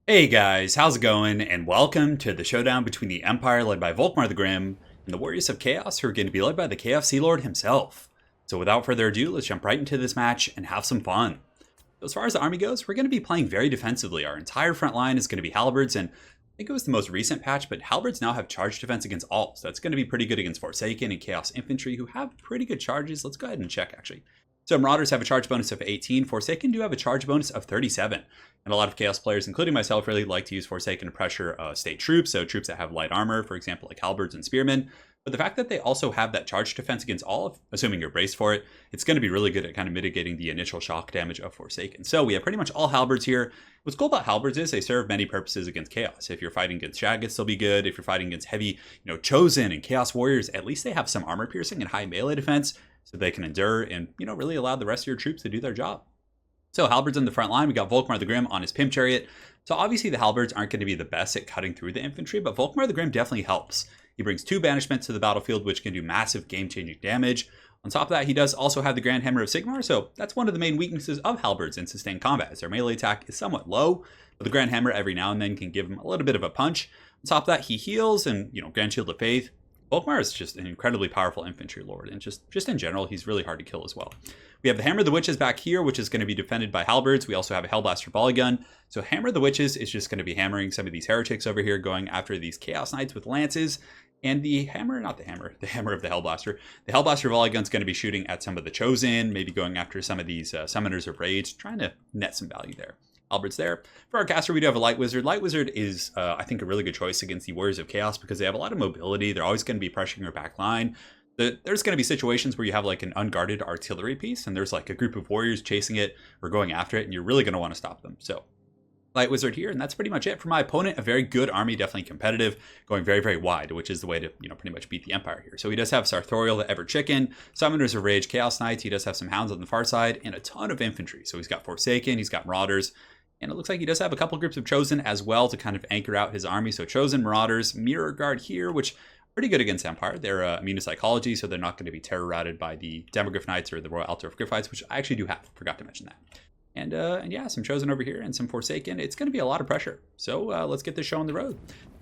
Hey guys, how's it going? And welcome to the showdown between the Empire led by Volkmar the Grim and the Warriors of Chaos who are going to be led by the KFC Lord himself. So without further ado, let's jump right into this match and have some fun. As far as the army goes, we're going to be playing very defensively. Our entire front line is going to be halberds, and I think it was the most recent patch, but halberds now have charge defense against all. So that's going to be pretty good against Forsaken and Chaos Infantry who have pretty good charges. Let's go ahead and check actually. So Marauders have a charge bonus of 18, Forsaken do have a charge bonus of 37. And a lot of Chaos players, including myself, really like to use Forsaken to pressure state troops, so troops that have light armor, for example, like halberds and spearmen. But the fact that they also have that charge defense against all, assuming you're braced for it, it's going to be really good at kind of mitigating the initial shock damage of Forsaken. So we have pretty much all halberds here. What's cool about halberds is they serve many purposes against Chaos. If you're fighting against Shaggoths, they'll be good. If you're fighting against heavy, Chosen and Chaos Warriors, at least they have some armor piercing and high melee defense, so they can endure and, really allow the rest of your troops to do their job. So halberds in the front line, we got Volkmar the Grim on his Pimp Chariot. So obviously the halberds aren't going to be the best at cutting through the infantry, but Volkmar the Grim definitely helps. He brings 2 banishments to the battlefield, which can do massive game-changing damage. On top of that, he does also have the Grand Hammer of Sigmar, so that's one of the main weaknesses of halberds in sustained combat, as their melee attack is somewhat low, but the Grand Hammer every now and then can give him a little bit of a punch. On top of that, he heals and, Grand Shield of Faith. Volkmar is just an incredibly powerful infantry lord, and just in general, he's really hard to kill as well. We have the Hammer of the Witches back here, which is going to be defended by halberds. We also have a Hellblaster volley gun. So Hammer of the Witches is just going to be hammering some of these heretics over here, going after these Chaos Knights with lances. And the Hammer of the Hellblaster. The Hellblaster volley gun is going to be shooting at some of the Chosen, maybe going after some of these Summoners of Rage, trying to net some value there. Halberds there. For our caster, we do have a Light Wizard. Light Wizard is, I think, a really good choice against the Warriors of Chaos because they have a lot of mobility. They're always going to be pressuring our back line. There's going to be situations where you have like an unguarded artillery piece and there's like a group of warriors chasing it or going after it, and you're really going to want to stop them. So Light Wizard here, and that's pretty much it for my opponent. A very good army, definitely competitive, going very, very wide, which is the way to, pretty much beat the Empire here. So he does have Sartorial, the Ever Chicken, Summoners of Rage, Chaos Knights. He does have some Hounds on the far side and a ton of infantry. So he's got Forsaken, he's got Marauders, and it looks like he does have a couple groups of Chosen as well to kind of anchor out his army. So Chosen, Marauders, Mirror Guard here, which are pretty good against Empire. They're immune to psychology, so they're not going to be terror routed by the Demogryph Knights or the Royal Altar of Gryphites, which I actually do have. Forgot to mention that. And yeah, some Chosen over here and some Forsaken. It's going to be a lot of pressure. So let's get this show on the road.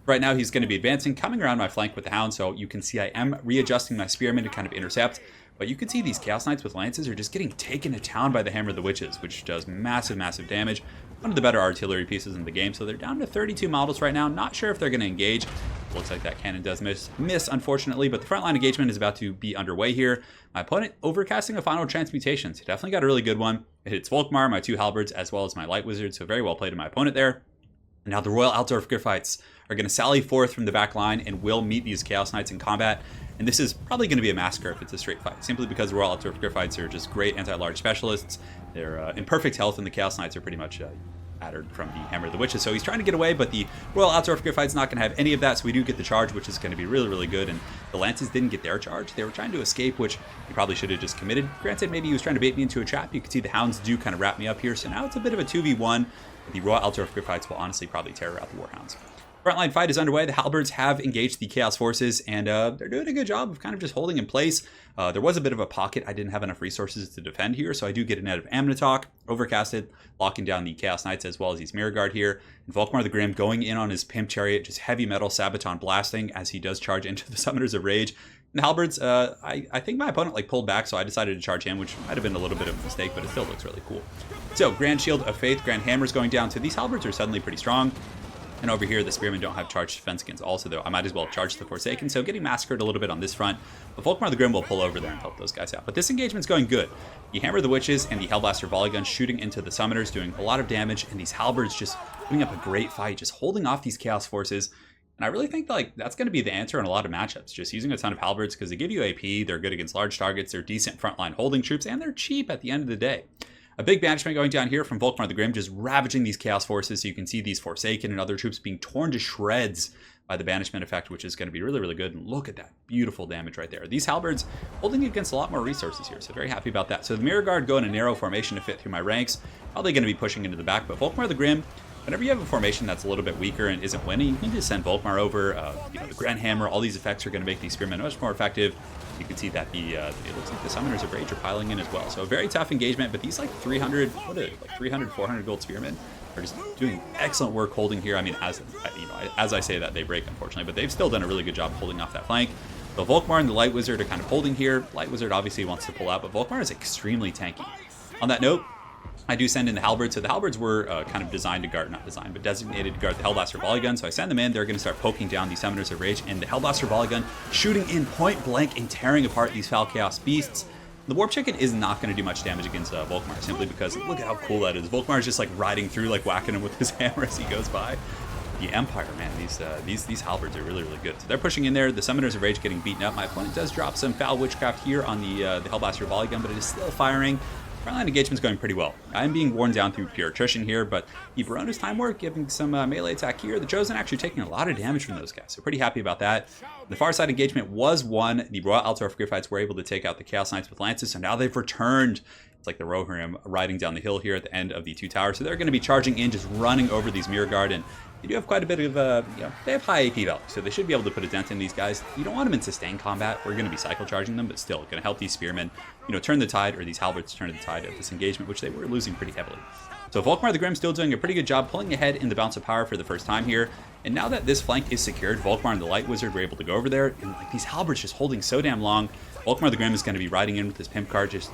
Right now, he's going to be advancing, coming around my flank with the Hound. So you can see I am readjusting my Spearmen to kind of intercept. But you can see these Chaos Knights with Lances are just getting taken to town by the Hammer of the Witches, which does massive, massive damage. One of the better artillery pieces in the game. So they're down to 32 models right now. Not sure if they're going to engage. Looks like that cannon does miss, unfortunately. But the frontline engagement is about to be underway here. My opponent overcasting a Final Transmutation. So definitely got a really good one. It hits Volkmar, my 2 halberds, as well as my Light Wizard. So very well played to my opponent there. And now the Royal Altar of Gryphites are going to sally forth from the back line and will meet these Chaos Knights in combat. And this is probably going to be a massacre if it's a straight fight, simply because the Royal Altar of Gryphites are just great anti-large specialists. They're in perfect health, and the Chaos Knights are pretty much battered from the Hammer of the Witches. So he's trying to get away, but the Royal Altar of Gryphites not going to have any of that, so we do get the charge, which is going to be really, really good. And the Lances didn't get their charge. They were trying to escape, which he probably should have just committed. Granted, maybe he was trying to bait me into a trap. You can see the Hounds do kind of wrap me up here, so now it's a bit of a 2v1. The Royal Altar of Gryphites will honestly probably terror out the Warhounds. Frontline fight is underway. The halberds have engaged the Chaos forces, and they're doing a good job of kind of just holding in place. There was a bit of a pocket. I didn't have enough resources to defend here, so I do get a net of Amnitoc, overcasted, locking down the Chaos Knights as well as his Mirror Guard here. And Volkmar the Grim going in on his Pimp Chariot, just heavy metal Sabaton blasting as he does charge into the Summoners of Rage. And the halberds, I think my opponent pulled back, so I decided to charge him, which might have been a little bit of a mistake, but it still looks really cool. So Grand Shield of Faith, Grand Hammer's going down. So these halberds are suddenly pretty strong. And over here, the Spearmen don't have charge defense against all, so I might as well charge the Forsaken. So getting massacred a little bit on this front. But Volkmar the Grim will pull over there and help those guys out. But this engagement's going good. The Hammer of the Witches and the Hellblaster volley gun shooting into the Summoners, doing a lot of damage. And these halberds just putting up a great fight, just holding off these Chaos forces. And I really think that's going to be the answer in a lot of matchups. Just using a ton of halberds because they give you AP, they're good against large targets, they're decent frontline holding troops, and they're cheap at the end of the day. A big banishment going down here from Volkmar the Grim, just ravaging these Chaos forces. So you can see these Forsaken and other troops being torn to shreds by the banishment effect, which is going to be really, really good. And look at that beautiful damage right there. These halberds holding against a lot more resources here, so very happy about that. So the Mirror Guard go in a narrow formation to fit through my ranks. Probably going to be pushing into the back, but Volkmar the Grim, whenever you have a formation that's a little bit weaker and isn't winning, you can just send Volkmar over. The Grand Hammer, all these effects are going to make these Spearmen much more effective. You can see that it looks like the Summoners of Rage are piling in as well. So a very tough engagement, but these like 300, 400 gold Spearmen are just doing excellent work holding here. I mean, as you know, as I say that, they break, unfortunately, but they've still done a really good job holding off that flank. So Volkmar and the Light Wizard are kind of holding here. Light Wizard obviously wants to pull out, but Volkmar is extremely tanky. On that note, I do send in the Halberds. So the Halberds were kind of designed to guard, not designed, but designated to guard the Hellblaster Volley Gun. So I send them in. They're going to start poking down the Summoners of Rage, and the Hellblaster Volley Gun shooting in point blank and tearing apart these Foul Chaos Beasts. The Warp Chicken is not going to do much damage against Volkmar, simply because look at how cool that is. Volkmar is just like riding through, like whacking him with his hammer as he goes by. The Empire, man, these Halberds are really, really good. So they're pushing in there. The Summoners of Rage getting beaten up. My opponent does drop some Foul Witchcraft here on the Hellblaster Volley Gun, but it is still firing. Frontline engagement's going pretty well. I'm being worn down through pure attrition here, but the Barona's Time Warp giving some melee attack here. The Chosen actually taking a lot of damage from those guys, so pretty happy about that. The far side engagement was won. The Royal Altdorf Griffites were able to take out the Chaos Knights with Lances, so now they've returned. It's like the Rohirrim riding down the hill here at the end of the two towers, so they're going to be charging in, just running over these Mirror Guard, and they do have quite a bit of, they have high AP value, so they should be able to put a dent in these guys. You don't want them in sustained combat. We're going to be cycle charging them, but still going to help these Spearmen, turn the tide, or these Halberds turn the tide of this engagement, which they were losing pretty heavily. So Volkmar the Grim still doing a pretty good job pulling ahead in the Bounce of Power for the first time here. And now that this flank is secured, Volkmar and the Light Wizard were able to go over there, and like these Halberds just holding so damn long. Volkmar the Grim is going to be riding in with his pimp card, just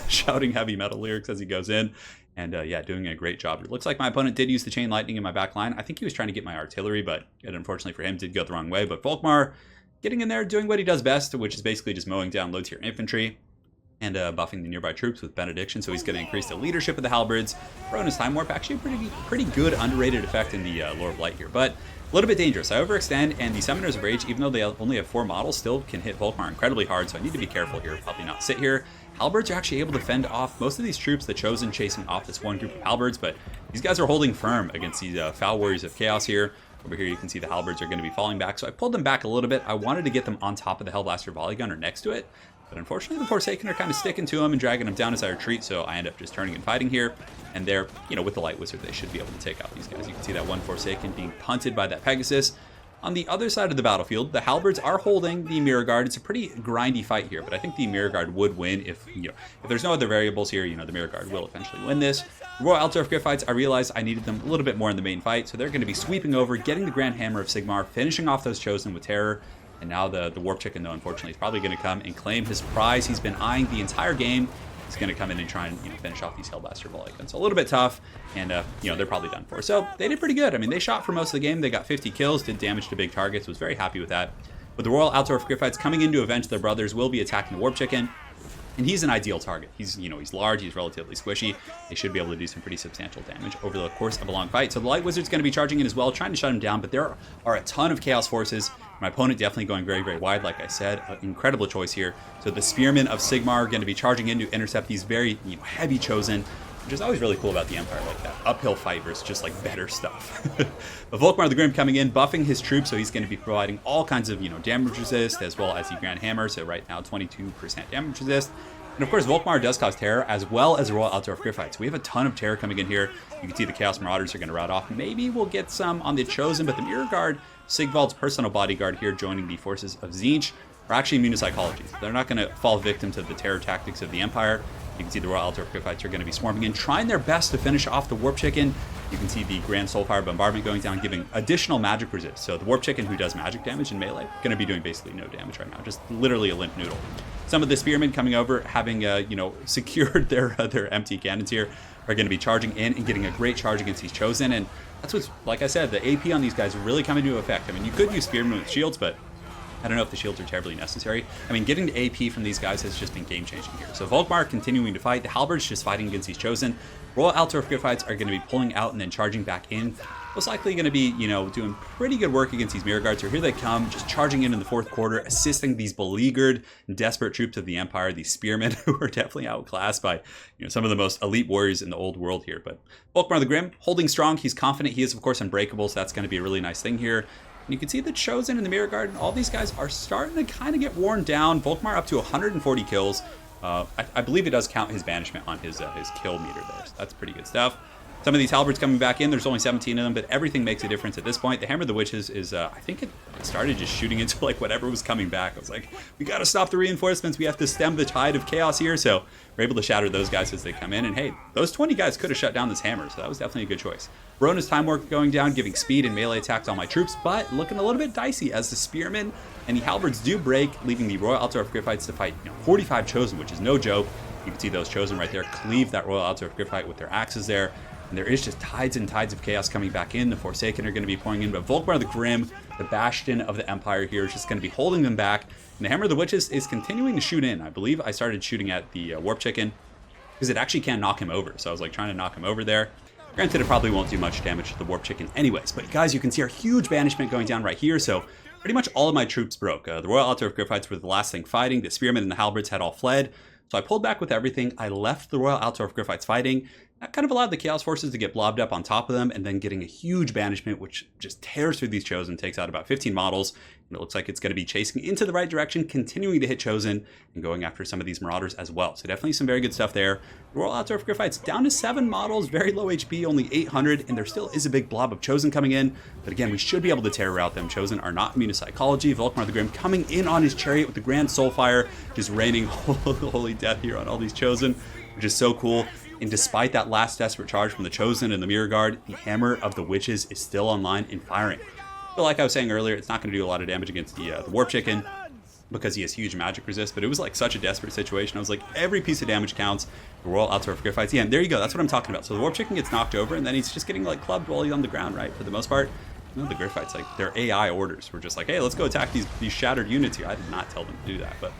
shouting heavy metal lyrics as he goes in. And yeah, doing a great job. It looks like my opponent did use the Chain Lightning in my back line. I think he was trying to get my artillery, but it unfortunately for him did go the wrong way. But Volkmar getting in there, doing what he does best, which is basically just mowing down low-tier infantry and buffing the nearby troops with Benediction. So he's going to increase the leadership of the Halberds. Barona's Time Warp, actually a pretty good underrated effect in the Lore of Light here, but a little bit dangerous. I overextend, and the Summoners of Rage, even though they only have 4 models, still can hit Volkmar incredibly hard, so I need to be careful here, probably not sit here. Halberds are actually able to fend off most of these troops, the Chosen chasing off this one group of Halberds, but these guys are holding firm against these Foul Warriors of Chaos here. Over here you can see the Halberds are going to be falling back, so I pulled them back a little bit. I wanted to get them on top of the Hellblaster Volley Gun or next to it, but unfortunately the Forsaken are kind of sticking to them and dragging them down as I retreat, so I end up just turning and fighting here. And they're, with the Light Wizard, they should be able to take out these guys. You can see that one Forsaken being punted by that Pegasus. On the other side of the battlefield, the Halberds are holding the Mirror Guard. It's a pretty grindy fight here, but I think the Mirror Guard would win if there's no other variables here. The Mirror Guard will eventually win this. Royal Altdorf Griffites, I realized I needed them a little bit more in the main fight, so they're going to be sweeping over, getting the Grand Hammer of Sigmar, finishing off those Chosen with Terror. And now the Warp Chicken, though, unfortunately, is probably going to come and claim his prize. He's been eyeing the entire game. He's going to come in and try and finish off these Hellblaster Volley Guns. So a little bit tough, and they're probably done for. So they did pretty good. I mean, they shot for most of the game. They got 50 kills, did damage to big targets. Was very happy with that. But the Royal Altdorf Griffites coming in to avenge their brothers will be attacking the Warp Chicken. And he's an ideal target. He's, he's large, he's relatively squishy. They should be able to do some pretty substantial damage over the course of a long fight. So the Light Wizard's going to be charging in as well, trying to shut him down, but there are a ton of Chaos Forces. My opponent definitely going very, very wide, like I said. Incredible choice here. So the Spearmen of Sigmar are going to be charging in to intercept these very, heavy Chosen, which is always really cool about the Empire, like that uphill fight versus just like better stuff. But Volkmar the Grim coming in, buffing his troops, so he's going to be providing all kinds of, damage resist, as well as the Grand Hammer, so right now 22% damage resist. And of course, Volkmar does cause terror, as well as the Royal Altdorf Griffites. We have a ton of terror coming in here. You can see the Chaos Marauders are going to rout off. Maybe we'll get some on the Chosen, but the Mirror Guard, Sigvald's personal bodyguard here, joining the forces of Tzeentch, are actually immune to psychology. They're not going to fall victim to the terror tactics of the Empire. You can see the Royal Altdorf Griffites are going to be swarming in, trying their best to finish off the Warp Chicken. You can see the Grand Soulfire Bombardment going down, giving additional magic resist. So the Warp Chicken, who does magic damage in melee, going to be doing basically no damage right now, just literally a limp noodle. Some of the Spearmen coming over, having secured their empty cannons here, are going to be charging in and getting a great charge against these Chosen. And that's what's, like I said, the AP on these guys really come into effect. I mean, you could use Spearmen with shields, but I don't know if the shields are terribly necessary. I mean, getting the AP from these guys has just been game-changing here. So Volkmar continuing to fight. The Halberds just fighting against these Chosen. Royal Altdorf Griffites are going to be pulling out and then charging back in. Most likely going to be, doing pretty good work against these Mirror Guards. So here they come, just charging in the fourth quarter, assisting these beleaguered, desperate troops of the Empire, these Spearmen, who are definitely outclassed by, some of the most elite warriors in the old world here. But Volkmar the Grim, holding strong. He's confident. He is, of course, unbreakable, so that's going to be a really nice thing here. And you can see the Chosen and the Mirror Guard, and all these guys are starting to kind of get worn down. Volkmar up to 140 kills. I believe it does count his banishment on his kill meter there, so that's pretty good stuff. Some of these halberds coming back in, there's only 17 of them, but everything makes a difference at this point. The Hammer of the Witches is, I think it started just shooting into like whatever was coming back. I was like, we got to stop the reinforcements. We have to stem the tide of chaos here. So we're able to shatter those guys as they come in. And hey, those 20 guys could have shut down this hammer, so that was definitely a good choice. Verona's time work going down, giving speed and melee attacks on my troops, but looking a little bit dicey as the spearmen and the halberds do break, leaving the Royal Altdorf Griffites to fight 45 Chosen, which is no joke. You can see those Chosen right there cleave that Royal Altdorf Griffite with their axes there. And there is just tides and tides of chaos coming back in. The Forsaken are going to be pouring in, but Volkmar the Grim, the bastion of the Empire here, is just going to be holding them back. And the Hammer of the Witches is continuing to shoot in. I believe I started shooting at the Warp Chicken because it actually can knock him over. So I was like trying to knock him over there. Granted, it probably won't do much damage to the Warp Chicken anyways. But guys, you can see our huge banishment going down right here. So pretty much all of my troops broke. The Royal Altdorf Griffites were the last thing fighting. The Spearmen and the Halberds had all fled. So I pulled back with everything. I left the Royal Altdorf Griffites fighting. That kind of allowed the Chaos Forces to get blobbed up on top of them, and then getting a huge banishment, which just tears through these Chosen, takes out about 15 models. And it looks like it's going to be chasing into the right direction, continuing to hit Chosen, and going after some of these Marauders as well. So definitely some very good stuff there. The Royal Altdorf Griffites down to 7 models, very low HP, only 800, and there still is a big blob of Chosen coming in. But again, we should be able to terror out them. Chosen are not immune to psychology. Volkmar the Grim coming in on his chariot with the Grand Soulfire, just raining holy death here on all these Chosen, which is so cool. And despite that last desperate charge from the Chosen and the Mirror Guard, the Hammer of the Witches is still online and firing. But like I was saying earlier, it's not going to do a lot of damage against the Warp Chicken because he has huge magic resist, but it was like such a desperate situation. I was like, every piece of damage counts. The Royal Altdorf Griffites, yeah, and there you go, that's what I'm talking about. So the Warp Chicken gets knocked over, and then he's just getting like clubbed while he's on the ground, right, for the most part. You know, the Griffites, like, their AI orders were just like, hey, let's go attack these shattered units here. I did not tell them to do that, but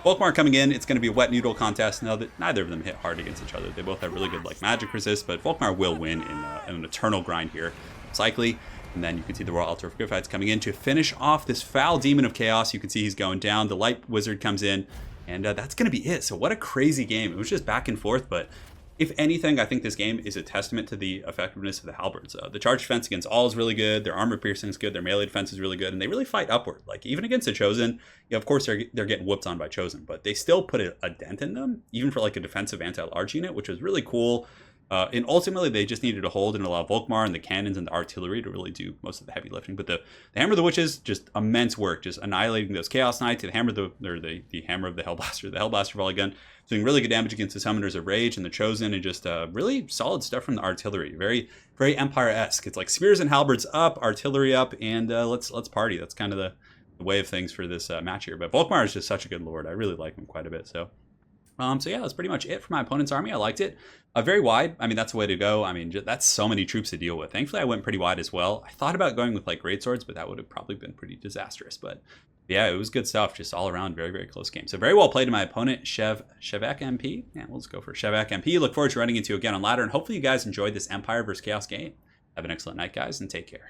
Volkmar coming in, it's going to be a wet noodle contest. Now that neither of them hit hard against each other, they both have really good like magic resist, but Volkmar will win in an eternal grind here, most likely. And then you can see the Royal Altdorf Griffites coming in to finish off this foul Demon of Chaos. You can see he's going down. The Light Wizard comes in, and that's going to be it. So what a crazy game. It was just back and forth, but if anything, I think this game is a testament to the effectiveness of the Halberds. The charge defense against all is really good. Their armor piercing is good. Their melee defense is really good. And they really fight upward. Like, even against the Chosen, yeah, of course, they're getting whooped on by Chosen. But they still put a dent in them, even for, like, a defensive anti-large unit, which was really cool. And ultimately, they just needed to hold and allow Volkmar and the cannons and the artillery to really do most of the heavy lifting. But the Hammer of the Witches, just immense work, just annihilating those Chaos Knights. The Hammer of the Hammer of the Hellblaster Volley Gun, doing really good damage against the Summoners of Rage and the Chosen, and just really solid stuff from the artillery. Very, very Empire-esque. It's like spears and halberds up, artillery up, and let's party. That's kind of the way of things for this match here. But Volkmar is just such a good lord. I really like him quite a bit. So yeah, that's pretty much it for my opponent's army. I liked it. Very wide. I mean, that's the way to go. I mean, that's so many troops to deal with. Thankfully, I went pretty wide as well. I thought about going with like greatswords, but that would have probably been pretty disastrous. But yeah, it was good stuff. Just all around, very, very close game. So very well played to my opponent, Shevek MP. Yeah, we'll just go for Shevek MP. Look forward to running into you again on ladder, and hopefully you guys enjoyed this Empire versus Chaos game. Have an excellent night, guys, and take care.